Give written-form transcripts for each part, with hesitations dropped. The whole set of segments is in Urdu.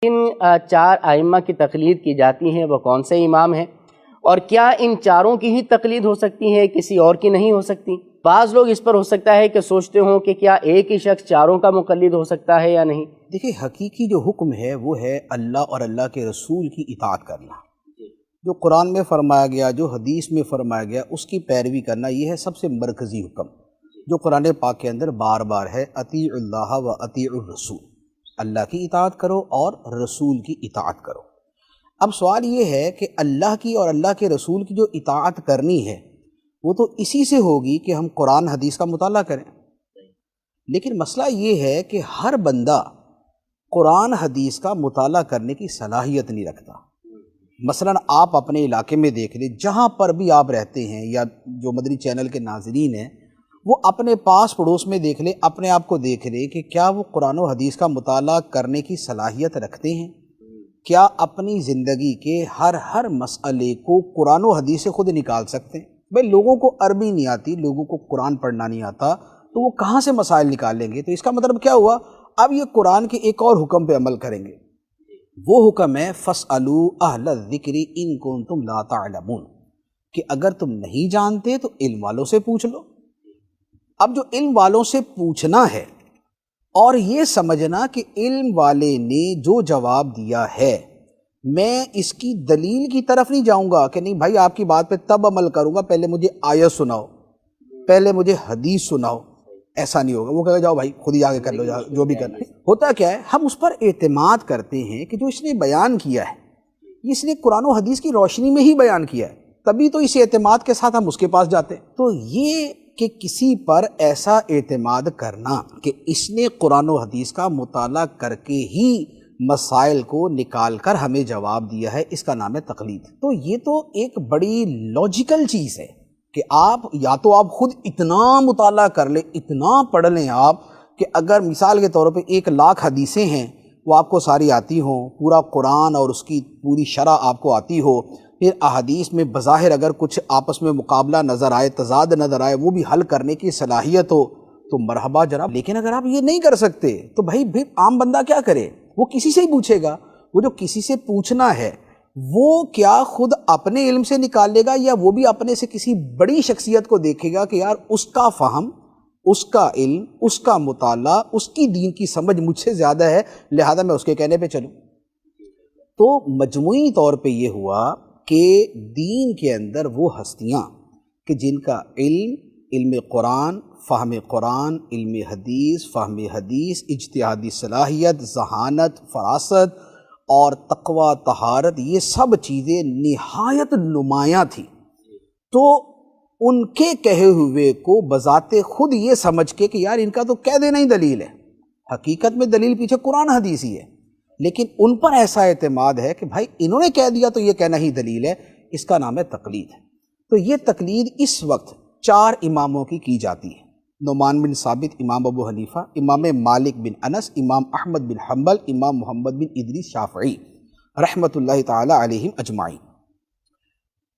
ان چار ائمہ کی تقلید کی جاتی ہے وہ کون سے امام ہیں، اور کیا ان چاروں کی ہی تقلید ہو سکتی ہے، کسی اور کی نہیں ہو سکتی؟ بعض لوگ اس پر ہو سکتا ہے کہ سوچتے ہوں کہ کیا ایک ہی شخص چاروں کا مقلد ہو سکتا ہے یا نہیں۔ دیکھیں، حقیقی جو حکم ہے وہ ہے اللہ اور اللہ کے رسول کی اطاعت کرنا۔ جو قرآن میں فرمایا گیا، جو حدیث میں فرمایا گیا، اس کی پیروی کرنا، یہ ہے سب سے مرکزی حکم جو قرآن پاک کے اندر بار بار ہے۔ اطیعوا اللہ و اطیعوا الرسول، اللہ کی اطاعت کرو اور رسول کی اطاعت کرو۔ اب سوال یہ ہے کہ اللہ کی اور اللہ کے رسول کی جو اطاعت کرنی ہے وہ تو اسی سے ہوگی کہ ہم قرآن حدیث کا مطالعہ کریں، لیکن مسئلہ یہ ہے کہ ہر بندہ قرآن حدیث کا مطالعہ کرنے کی صلاحیت نہیں رکھتا۔ مثلا آپ اپنے علاقے میں دیکھ لیں، جہاں پر بھی آپ رہتے ہیں، یا جو مدنی چینل کے ناظرین ہیں وہ اپنے پاس پڑوس میں دیکھ لیں، اپنے آپ کو دیکھ لیں کہ کیا وہ قرآن و حدیث کا مطالعہ کرنے کی صلاحیت رکھتے ہیں؟ کیا اپنی زندگی کے ہر مسئلے کو قرآن و حدیث سے خود نکال سکتے ہیں؟ بھئی لوگوں کو عربی نہیں آتی، لوگوں کو قرآن پڑھنا نہیں آتا، تو وہ کہاں سے مسائل نکال لیں گے؟ تو اس کا مطلب کیا ہوا؟ اب یہ قرآن کے ایک اور حکم پہ عمل کریں گے، وہ حکم ہے فَاسْأَلُوا أَهْلَ الذِّكْرِ إِن كُنتُمْ لَا تَعْلَمُونَ، کہ اگر تم نہیں جانتے تو علم والوں سے پوچھ لو۔ اب جو علم والوں سے پوچھنا ہے اور یہ سمجھنا کہ علم والے نے جو جواب دیا ہے میں اس کی دلیل کی طرف نہیں جاؤں گا کہ نہیں بھائی آپ کی بات پہ تب عمل کروں گا، پہلے مجھے آیت سناؤ، پہلے مجھے حدیث سناؤ، ایسا نہیں ہوگا۔ وہ کہے گا جاؤ بھائی خود ہی آگے کر لو، جو بھی کرنا ہے۔ ہوتا کیا ہے، ہم اس پر اعتماد کرتے ہیں کہ جو اس نے بیان کیا ہے اس نے قرآن و حدیث کی روشنی میں ہی بیان کیا ہے، تبھی تو اس اعتماد کے ساتھ ہم اس کے پاس جاتے ہیں۔ تو یہ کہ کسی پر ایسا اعتماد کرنا کہ اس نے قرآن و حدیث کا مطالعہ کر کے ہی مسائل کو نکال کر ہمیں جواب دیا ہے، اس کا نام ہے تقلید۔ تو یہ تو ایک بڑی لاجیکل چیز ہے کہ آپ یا تو آپ خود اتنا مطالعہ کر لیں، اتنا پڑھ لیں آپ کہ اگر مثال کے طور پہ 1,00,000 حدیثیں ہیں وہ آپ کو ساری آتی ہوں، پورا قرآن اور اس کی پوری شرح آپ کو آتی ہو، پھر احادیث میں بظاہر اگر کچھ آپس میں مقابلہ نظر آئے، تضاد نظر آئے، وہ بھی حل کرنے کی صلاحیت ہو تو مرحبا جناب۔ لیکن اگر آپ یہ نہیں کر سکتے تو بھائی عام بندہ کیا کرے؟ وہ کسی سے ہی پوچھے گا۔ وہ جو کسی سے پوچھنا ہے وہ کیا خود اپنے علم سے نکال لے گا، یا وہ بھی اپنے سے کسی بڑی شخصیت کو دیکھے گا کہ یار اس کا فہم، اس کا علم، اس کا مطالعہ، اس کی دین کی سمجھ مجھ سے زیادہ ہے، لہذا میں اس کے کہنے پہ چلوں۔ تو مجموعی طور پہ یہ ہوا کہ دین کے اندر وہ ہستیاں کہ جن کا علم قرآن، فہم قرآن، علم حدیث، فہم حدیث، اجتہادی صلاحیت، ذہانت، فراست اور تقوی، طہارت، یہ سب چیزیں نہایت نمایاں تھیں، تو ان کے کہے ہوئے کو بذات خود یہ سمجھ کے کہ یار ان کا تو کہہ دینا ہی دلیل ہے، حقیقت میں دلیل پیچھے قرآن حدیث ہی ہے، لیکن ان پر ایسا اعتماد ہے کہ بھائی انہوں نے کہہ دیا تو یہ کہنا ہی دلیل ہے، اس کا نام ہے تقلید۔ تو یہ تقلید اس وقت 4 اماموں کی جاتی ہے: نعمان بن ثابت امام ابو حنیفہ، امام مالک بن انس، امام احمد بن حنبل، امام محمد بن ادریس شافعی رحمۃ اللہ تعالی علیہم اجمعین۔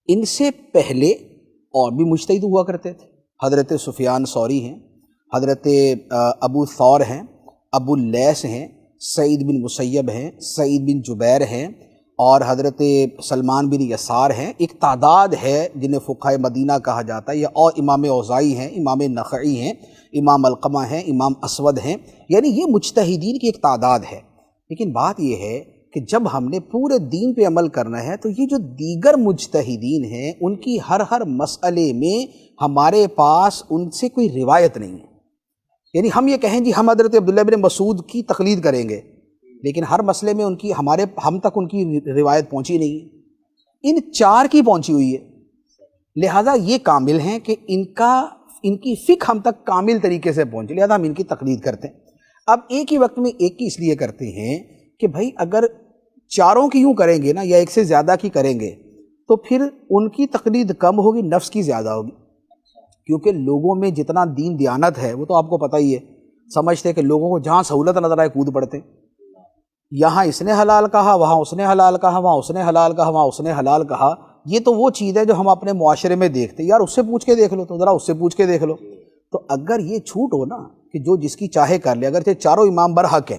ان سے پہلے اور بھی مجتہد ہوا کرتے تھے، حضرت سفیان ثوری ہیں، حضرت ابو ثور ہیں، ابو اللیث ہیں، سعید بن مسیب ہیں، سعید بن جبیر ہیں، اور حضرت سلمان بن یسار ہیں۔ ایک تعداد ہے جنہیں فقہائے مدینہ کہا جاتا ہے، یا اور امام اوزاعی ہیں، امام نخعی ہیں، امام علقمہ ہیں، امام اسود ہیں، یعنی یہ مجتہدین کی ایک تعداد ہے۔ لیکن بات یہ ہے کہ جب ہم نے پورے دین پہ عمل کرنا ہے تو یہ جو دیگر مجتہدین ہیں ان کی ہر مسئلے میں ہمارے پاس ان سے کوئی روایت نہیں ہے۔ یعنی ہم یہ کہیں جی ہم حضرت عبداللہ بن مسعود کی تقلید کریں گے، لیکن ہر مسئلے میں ہم تک ان کی روایت پہنچی نہیں ہے، ان 4 کی پہنچی ہوئی ہے، لہٰذا یہ کامل ہیں کہ ان کی فقہ ہم تک کامل طریقے سے پہنچے، لہٰذا ہم ان کی تقلید کرتے ہیں۔ اب ایک ہی وقت میں ایک کی اس لیے کرتے ہیں کہ بھائی اگر 4 کی یوں کریں گے نا، یا ایک سے زیادہ کی کریں گے تو پھر ان کی تقلید کم ہوگی، نفس کی زیادہ ہوگی، کیونکہ لوگوں میں جتنا دین دیانت ہے وہ تو آپ کو پتہ ہی ہے، سمجھتے کہ لوگوں کو جہاں سہولت نظر آئے کود پڑتے ہیں، یہاں اس نے حلال کہا، وہاں اس نے حلال کہا، وہاں اس نے حلال کہا، وہاں اس نے حلال کہا۔ یہ تو وہ چیز ہے جو ہم اپنے معاشرے میں دیکھتے ہیں، یار اس سے پوچھ کے دیکھ لو، تو ذرا اس سے پوچھ کے دیکھ لو۔ تو اگر یہ چھوٹ ہو نا کہ جو جس کی چاہے کر لے، اگرچہ 4 امام برحق ہیں،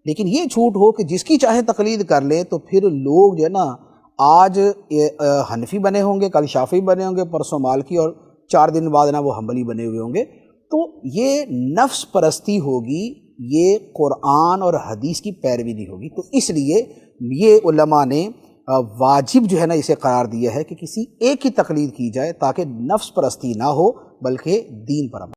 لیکن یہ چھوٹ ہو کہ جس کی چاہے تقلید کر لیں تو پھر لوگ جو ہے نا آج حنفی بنے ہوں گے، کل شافعی بنے ہوں گے، پرسوں مالکی، اور 4 دن بعد نا وہ حنبلی بنے ہوئے ہوں گے. تو یہ نفس پرستی ہوگی، یہ قرآن اور حدیث کی پیروی نہیں ہوگی. تو اس لیے یہ علماء نے واجب جو ہے نا اسے قرار دیا ہے کہ کسی ایک کی تقلید کی جائے تاکہ نفس پرستی نہ ہو بلکہ دین پر عمل.